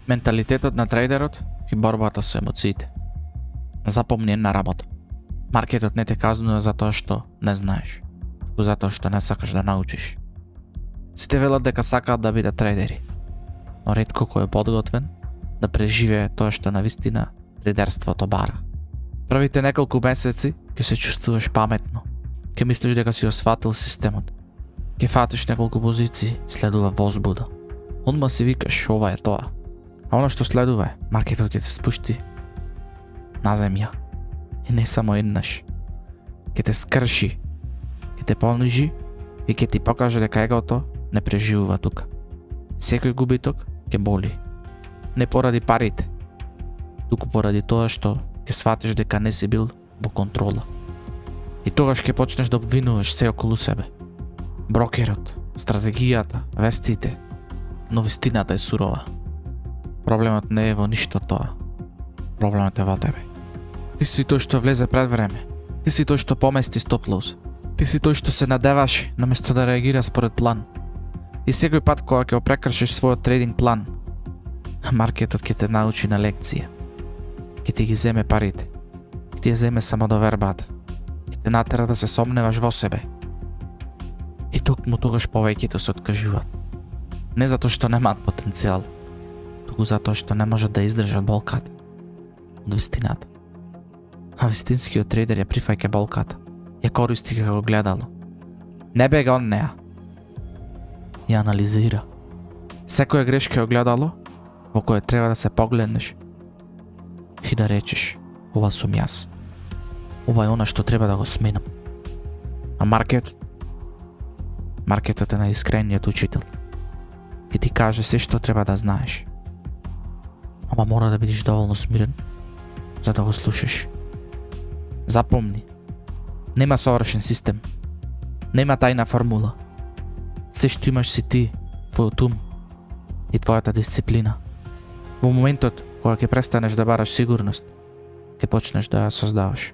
Менталитетот на трейдерот и борбата со емоциите. Запомни една работа. Маркетот не те казнува затоа што не знаеш, туку затоа што не сакаш да научиш. Сите велат дека сакаат да бидат трейдери, но ретко кој е подготвен да преживее тоа што навистина трейдерството бара. Првите неколку месеци ќе се чувствуваш паметно, ќе мислиш дека си осватил системот, ќе фатиш неколку позиции, следува возбуда. Одма си викаш, ова е тоа. А оно што следува е, маркетот ќе се спушти на земја. И не само еднаш. Ќе те скрши, ќе те понижи и ќе ти покаже дека егото не преживува тука. Секој губиток ќе боли. Не поради парите, туку поради тоа што ќе сватиш дека не си бил во контрола. И тогаш ќе почнеш да обвинуваш се околу себе. Брокерот, стратегијата, вестите, но вистината е сурова. Проблемот не е во ништо тоа. Проблемот е во тебе. Ти си тој што влезе пред време. Ти си тој што помести стоп-лоус. Ти си тој што се надеваш наместо да реагира според план. И секој пат кога ќе прекршиш својот трейдинг план, маркетот ќе те научи на лекција. Ќе ти ги земе парите. Ќе ти ја земе самодовербата. Ќе те натера да се сомневаш во себе. И токму тогаш повеќето се откажуваат. Не затоа што немаат потенцијал, туку затоа што не можат да издржат болката од вистината. А вистинскиот трейдер ја прифаќа болката, ја користи како гледало. Не бега од неа. Ја анализира. Секоја грешка е огледало во кое треба да се погледнеш и да речеш, ова сум јас. Ова е она што треба да го сменам. А маркетот е најискрениот учител. И ти каже се што треба да знаеш. Ама мора да бидеш доволно смирен за да го слушаш. Запомни, нема совршен систем. Нема тајна формула. Се што имаш си ти, твојот ум и твојата дисциплина. Во моментот кога ќе престанеш да бараш сигурност, ќе почнеш да ја создаваш.